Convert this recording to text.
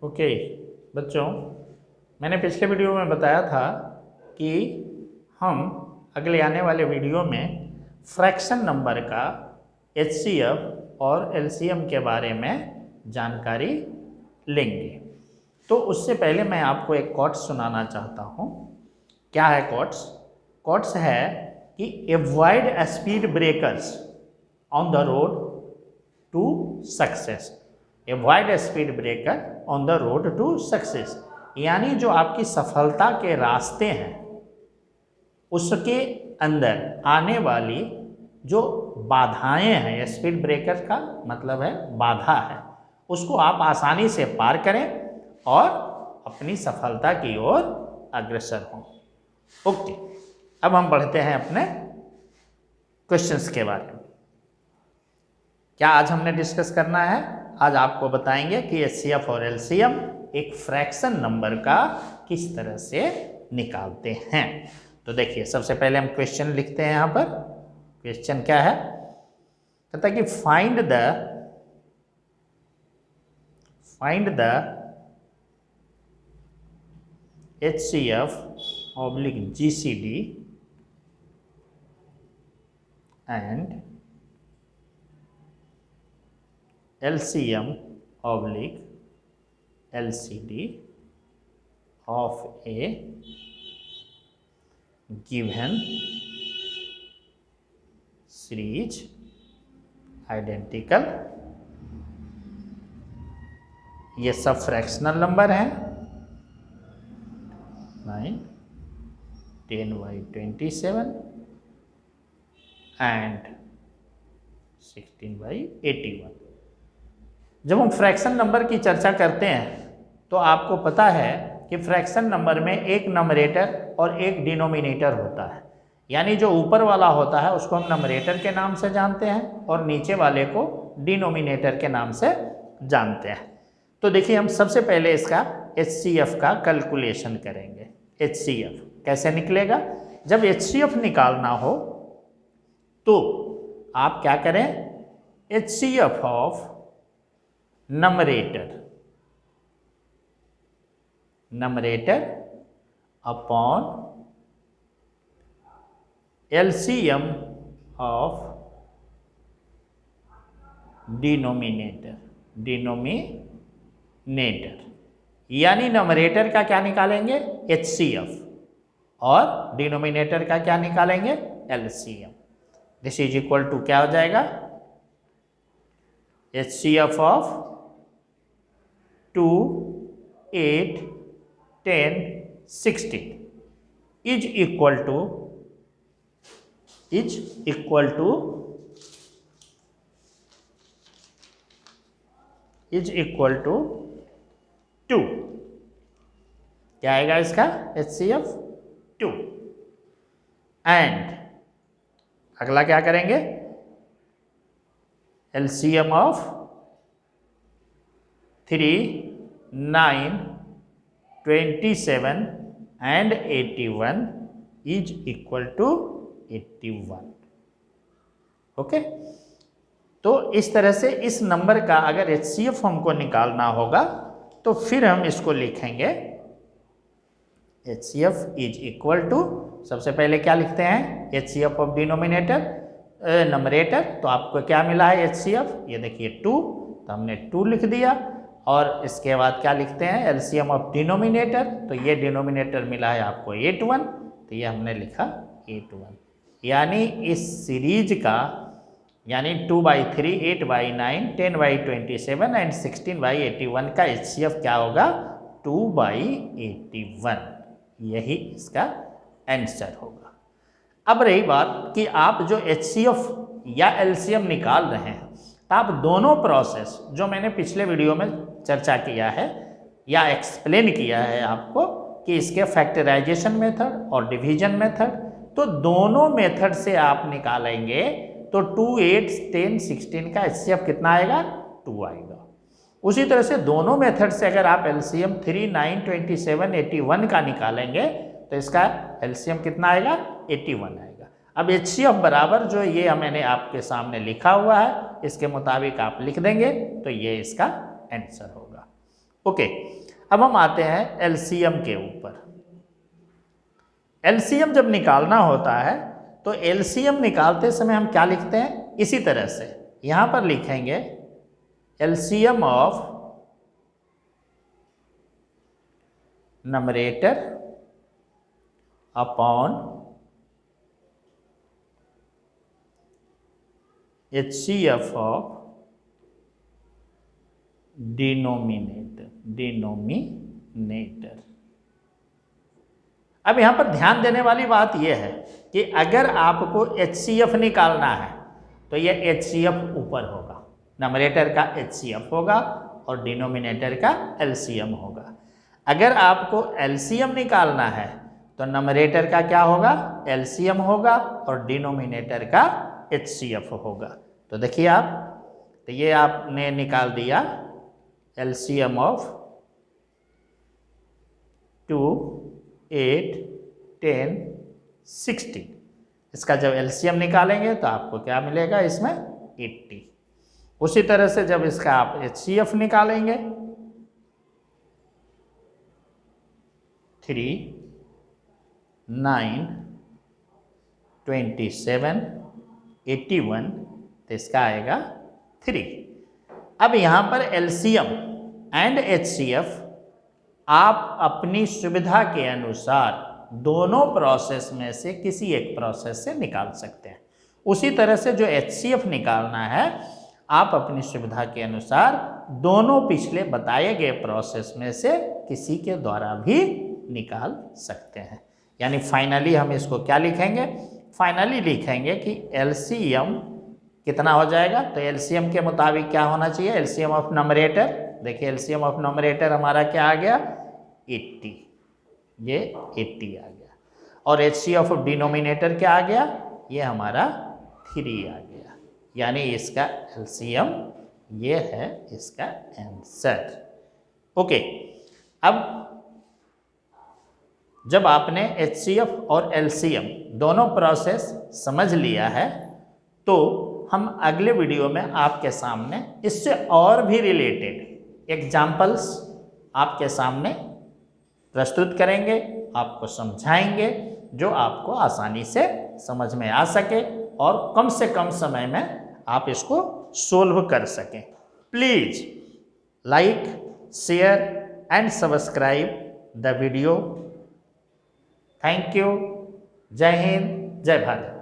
Okay बच्चों, मैंने पिछले वीडियो में बताया था कि हम अगले आने वाले वीडियो में फ्रैक्शन नंबर का एचसीएफ और एलसीएम के बारे में जानकारी लेंगे। तो उससे पहले मैं आपको एक कोट्स सुनाना चाहता हूँ। क्या है कोट्स? कोट्स है कि avoid speed breakers on the road to success. Avoid speed breaker on the road to success, यानी जो आपकी सफलता के रास्ते हैं उसके अंदर आने वाली जो बाधाएं हैं, स्पीड ब्रेकर का मतलब है बाधा है, उसको आप आसानी से पार करें और अपनी सफलता की ओर अग्रसर हों। ओके, अब हम बढ़ते हैं अपने क्वेश्चंस के बारे में। क्या आज हमने डिस्कस करना है? आज आपको बताएंगे कि एचसीएफ और एलसीएम एक फ्रैक्शन नंबर का किस तरह से निकालते हैं। तो देखिए, सबसे पहले हम क्वेश्चन लिखते हैं। यहाँ पर क्वेश्चन क्या है? कहता है कि find the HCF oblique GCD and LCM oblique LCD of a given series identical. ये सब फ्रैक्शनल नंबर हैं। 9, 10/27 एंड 16/81। जब हम फ्रैक्शन नंबर की चर्चा करते हैं तो आपको पता है कि फ्रैक्शन नंबर में एक नंबरेटर और एक डिनोमिनेटर होता है। यानी जो ऊपर वाला होता है उसको हम नंबरेटर के नाम से जानते हैं और नीचे वाले को डिनोमिनेटर के नाम से जानते हैं। तो देखिए, हम सबसे पहले इसका HCF का कैलकुलेशन करेंगे। HCF कैसे निकलेगा? जब HCF निकालना हो तो आप क्या करें? HCF of numerator upon LCM of denominator. यानी नंबरेटर का क्या निकालेंगे? HCF और डिनोमिनेटर का क्या निकालेंगे? LCM। This is equal to क्या हो जाएगा? HCF of 2, 8, 10, 16 is equal to 2। क्या आएगा इसका? HCF 2। एंड अगला क्या करेंगे? LCM of 3, 9, 27 and 81 is equal to 81। Okay, तो इस तरह से इस नंबर का अगर HCF हमको निकालना होगा तो फिर हम इसको लिखेंगे HCF इज इक्वल टू, सबसे पहले क्या लिखते हैं? HCF of denominator numerator. तो आपको क्या मिला है HCF? ये देखिए 2, तो हमने 2 लिख दिया। और इसके बाद क्या लिखते हैं? LCM of denominator. तो ये डिनोमिनेटर मिला है आपको 81, तो ये हमने लिखा 81। यानी इस सीरीज का, यानी 2/3, 8/9, 10/27 एंड 16/81 का HCF क्या होगा? 2/81। यही इसका आंसर होगा। अब रही बात कि आप जो HCF या LCM निकाल रहे हैं, तो आप दोनों प्रोसेस जो मैंने पिछले वीडियो में चर्चा किया है या एक्सप्लेन किया है आपको कि इसके फैक्टराइजेशन मेथड और डिवीजन मेथड, तो दोनों मेथड से आप निकालेंगे तो 2, 8, 10, 16 का HCF कितना आएगा? 2 आएगा। उसी तरह से दोनों मेथड से अगर आप LCM 3, 9, 27, 81 का निकालेंगे तो इसका LCM कितना आएगा? 81 आएगा। अब HCF बराबर जो ये मैंने आपके सामने लिखा हुआ है, इसके मुताबिक आप लिख देंगे तो ये इसका आंसर होगा। ओके, अब हम आते हैं एलसीएम के ऊपर। एलसीएम जब निकालना होता है तो एलसीएम निकालते समय हम क्या लिखते हैं, इसी तरह से यहां पर लिखेंगे LCM of numerator upon HCF of denominator. अब यहां पर ध्यान देने वाली बात यह है कि अगर आपको HCF निकालना है तो यह HCF ऊपर होगा, नंबरेटर का HCF होगा और डिनोमिनेटर का LCM होगा। अगर आपको LCM निकालना है तो नंबरेटर का क्या होगा, LCM होगा और डिनोमिनेटर का HCF होगा। तो देखिए आप, तो ये आपने निकाल दिया LCM ऑफ 2, 8, 10, 16। इसका जब LCM निकालेंगे तो आपको क्या मिलेगा, इसमें 80। उसी तरह से जब इसका आप HCF निकालेंगे 3, 9, 27, 81, तो इसका आएगा 3। अब यहां पर LCM एंड HCF आप अपनी सुविधा के अनुसार दोनों प्रोसेस में से किसी एक प्रोसेस से निकाल सकते हैं। उसी तरह से जो HCF निकालना है आप अपनी सुविधा के अनुसार दोनों पिछले बताए गए प्रोसेस में से किसी के द्वारा भी निकाल सकते हैं। यानी फाइनली हम इसको क्या लिखेंगे, फाइनली लिखेंगे कि LCM कितना हो जाएगा, तो LCM के मुताबिक क्या होना चाहिए, LCM ऑफ नंबरेटर, देखिए LCM ऑफ नंबरेटर हमारा क्या आ गया 80, ये 80 आ गया, और HCF ऑफ डिनोमिनेटर क्या आ गया, ये हमारा 3 आ गया। यानी इसका LCM ये है इसका आंसर। ओके, अब जब आपने HCF और LCM दोनों प्रोसेस समझ लिया है तो हम अगले वीडियो में आपके सामने इससे और भी रिलेटेड एग्जाम्पल्स आपके सामने प्रस्तुत करेंगे, आपको समझाएंगे, जो आपको आसानी से समझ में आ सके और कम से कम समय में आप इसको सोल्व कर सकें। Please like, share and subscribe the video. Thank you. जय हिंद, जय भारत।